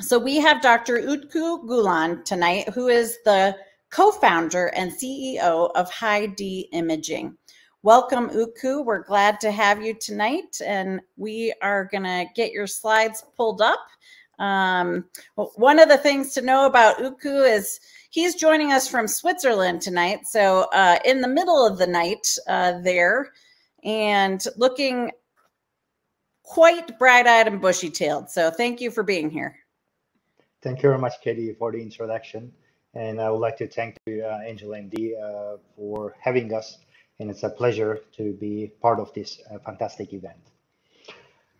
So we have Dr. Utku Gulan tonight, who is the co-founder and CEO of High-D Imaging. Welcome, Utku. We're glad to have you tonight, and we are going to get your slides pulled up. One of the things to know about Utku is he's joining us from Switzerland tonight, so in the middle of the night there, and looking quite bright-eyed and bushy-tailed. So thank you for being here. Thank you very much, Katie, for the introduction. And I would like to thank you, AngelMD, for having us. And it's a pleasure to be part of this fantastic event.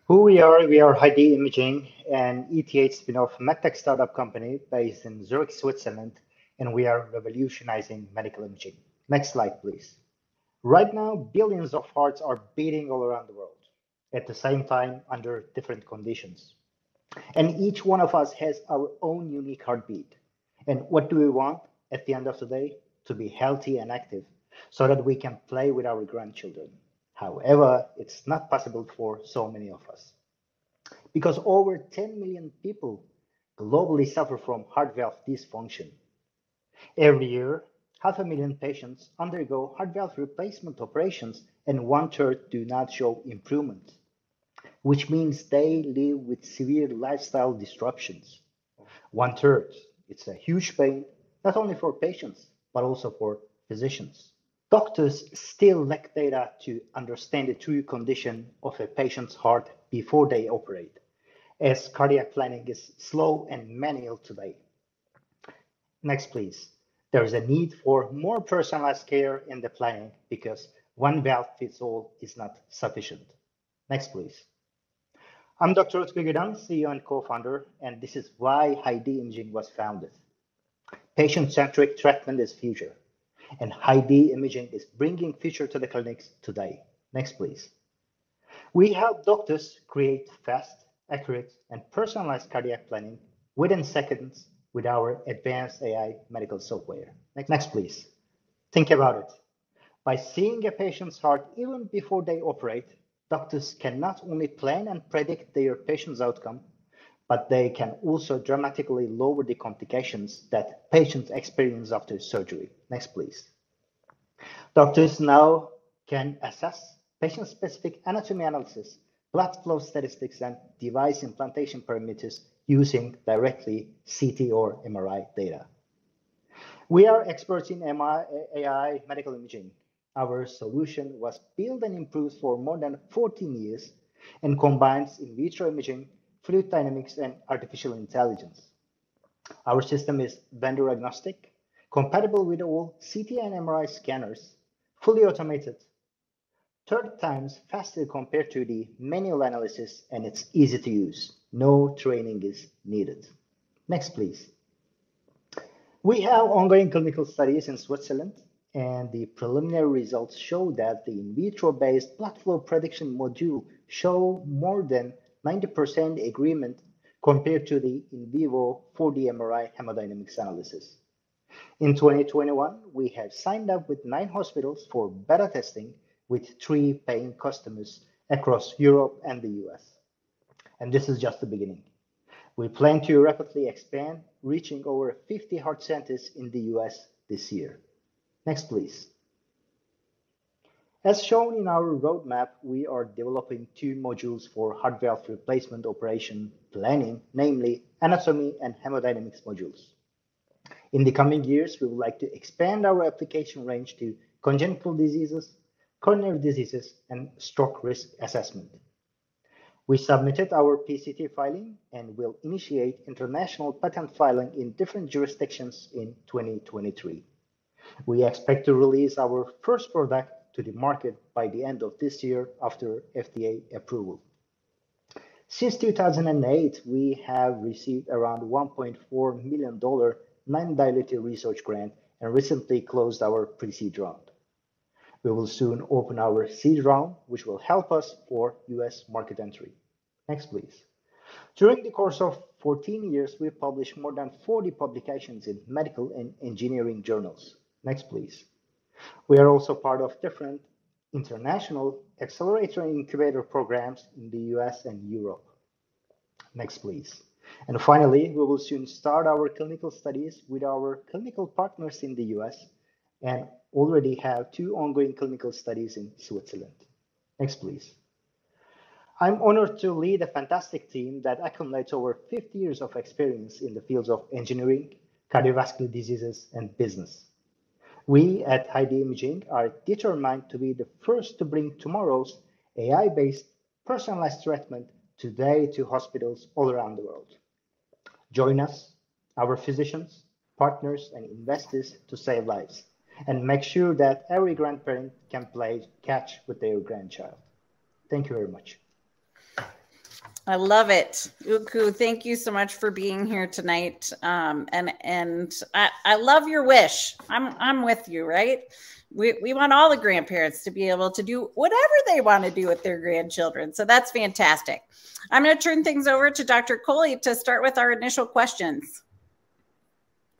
Who we are High-D Imaging, an ETH spin-off medtech startup company based in Zurich, Switzerland, and we are revolutionizing medical imaging. Next slide, please. Right now, billions of hearts are beating all around the world at the same time under different conditions. And each one of us has our own unique heartbeat. And what do we want at the end of the day? To be healthy and active so that we can play with our grandchildren. However, it's not possible for so many of us because over 10 million people globally suffer from heart valve dysfunction. Every year, 500,000 patients undergo heart valve replacement operations and 1/3 do not show improvement, which means they live with severe lifestyle disruptions. 1/3, it's a huge pain, not only for patients, but also for physicians. Doctors still lack data to understand the true condition of a patient's heart before they operate, as cardiac planning is slow and manual today. Next, please. There is a need for more personalized care in the planning because one valve fits all is not sufficient. Next, please. I'm Dr. Utku Gülan, CEO and co-founder, and this is why High-D Imaging was founded. Patient-centric treatment is future, and High-D Imaging is bringing future to the clinics today. Next, please. We help doctors create fast, accurate, and personalized cardiac planning within seconds with our advanced AI medical software. Next, please. Think about it. By seeing a patient's heart even before they operate, doctors can not only plan and predict their patient's outcome, but they can also dramatically lower the complications that patients experience after surgery. Next, please. Doctors now can assess patient-specific anatomy analysis, blood flow statistics, and device implantation parameters using directly CT or MRI data. We are experts in AI medical imaging. Our solution was built and improved for more than 14 years and combines in vitro imaging, fluid dynamics, and artificial intelligence. Our system is vendor agnostic, compatible with all CT and MRI scanners, fully automated, 30 times faster compared to the manual analysis, and it's easy to use. No training is needed. Next, please. We have ongoing clinical studies in Switzerland, and the preliminary results show that the in vitro-based blood flow prediction module show more than 90% agreement compared to the in vivo 4D MRI hemodynamics analysis. In 2021, we have signed up with 9 hospitals for beta testing with 3 paying customers across Europe and the US. And this is just the beginning. We plan to rapidly expand, reaching over 50 heart centers in the US this year. Next, please. As shown in our roadmap, we are developing 2 modules for heart valve replacement operation planning, namely anatomy and hemodynamics modules. In the coming years, we would like to expand our application range to congenital diseases, coronary diseases, and stroke risk assessment. We submitted our PCT filing and will initiate international patent filing in different jurisdictions in 2023. We expect to release our first product to the market by the end of this year after FDA approval. Since 2008, we have received around $1.4 million non-dilutive research grant and recently closed our pre-seed round. We will soon open our seed round, which will help us for US market entry. Next, please. During the course of 14 years, we published more than 40 publications in medical and engineering journals. Next, please. We are also part of different international accelerator and incubator programs in the US and Europe. Next, please. And finally, we will soon start our clinical studies with our clinical partners in the US and already have 2 ongoing clinical studies in Switzerland. Next, please. I'm honored to lead a fantastic team that accumulates over 50 years of experience in the fields of engineering, cardiovascular diseases, and business. We at HD Imaging are determined to be the first to bring tomorrow's AI-based personalized treatment today to hospitals all around the world. Join us, our physicians, partners, and investors to save lives and make sure that every grandparent can play catch with their grandchild. Thank you very much. I love it. Utku, thank you so much for being here tonight. And I love your wish. I'm with you, right? We want all the grandparents to be able to do whatever they want to do with their grandchildren. So that's fantastic. I'm going to turn things over to Dr. Coley to start with our initial questions.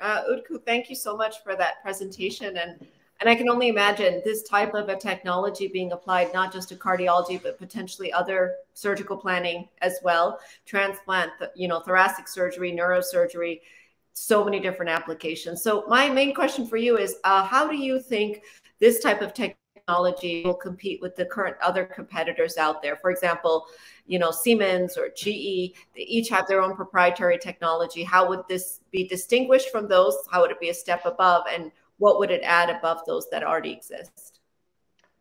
Utku, thank you so much for that presentation. And I can only imagine this type of a technology being applied not just to cardiology, but potentially other surgical planning as well, transplant, thoracic surgery, neurosurgery, so many different applications. So my main question for you is, how do you think this type of technology will compete with the current other competitors out there? For example, Siemens or GE, they each have their own proprietary technology. How would this be distinguished from those? How would it be a step above? And what would it add above those that already exist?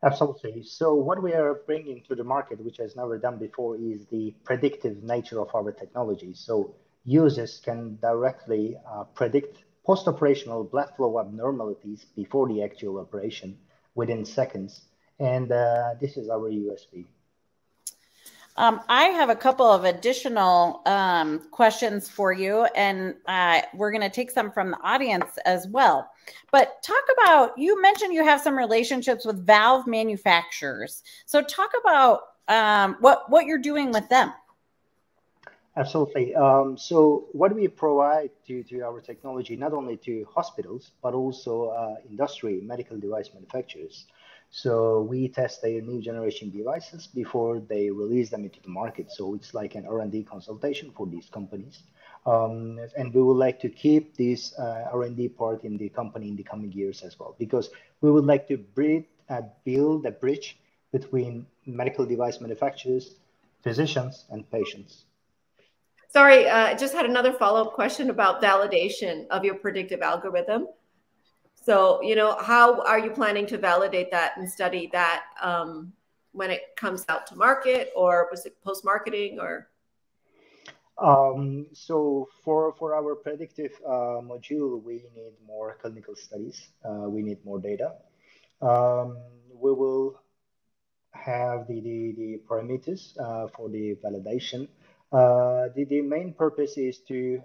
Absolutely. So what we are bringing to the market, which has never done before, is the predictive nature of our technology. So users can directly predict post-operational blood flow abnormalities before the actual operation within seconds. And this is our USP. I have a couple of additional questions for you, and we're going to take some from the audience as well. But talk about, you mentioned you have some relationships with valve manufacturers. So talk about what you're doing with them. Absolutely. So what we provide to our technology, not only to hospitals, but also industry, medical device manufacturers. So we test their new generation devices before they release them into the market. So it's like an R&D consultation for these companies. And we would like to keep this R&D part in the company in the coming years as well, because we would like to build a bridge between medical device manufacturers, physicians, and patients. Sorry, I just had another follow-up question about validation of your predictive algorithm. So, how are you planning to validate that and study that when it comes out to market, or was it post-marketing, or? So for our predictive module, we need more clinical studies. We need more data. We will have the parameters for the validation. The main purpose is to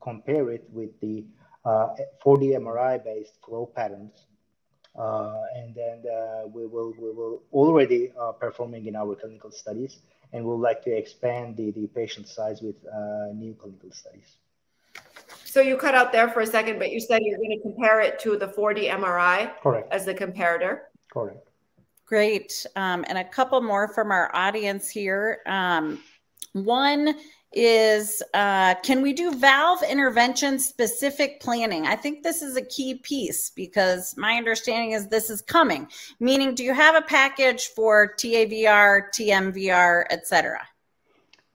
compare it with the 4D MRI-based flow patterns, and then we will already performing in our clinical studies, and we'd like to expand the patient size with new clinical studies. So you cut out there for a second, but you said you're going to compare it to the 4D MRI. Correct. As the comparator. Correct. Great. And a couple more from our audience here. One is, can we do valve intervention specific planning? I think this is a key piece because my understanding is this is coming. Meaning, do you have a package for TAVR, TMVR, etc.?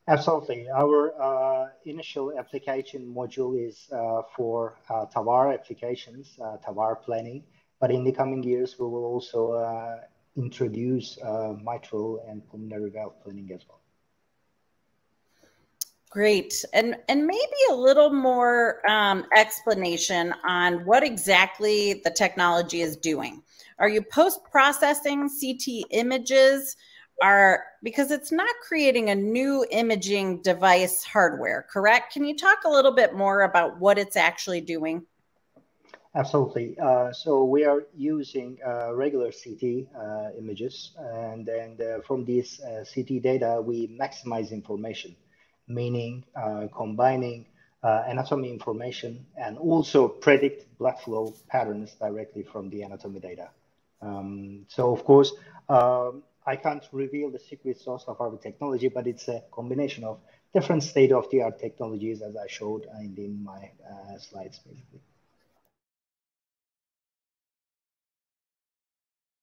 Absolutely. Our initial application module is for TAVR applications, TAVR planning. But in the coming years, we will also introduce mitral and pulmonary valve planning as well. Great. And maybe a little more explanation on what exactly the technology is doing. Are you post-processing CT images? Because it's not creating a new imaging device hardware, correct? Can you talk a little bit more about what it's actually doing? Absolutely. So we are using regular CT images, and then from these CT data, we maximize information, meaning combining anatomy information and also predict blood flow patterns directly from the anatomy data. So of course, I can't reveal the secret sauce of our technology, but it's a combination of different state-of-the-art technologies, as I showed in my slides, basically.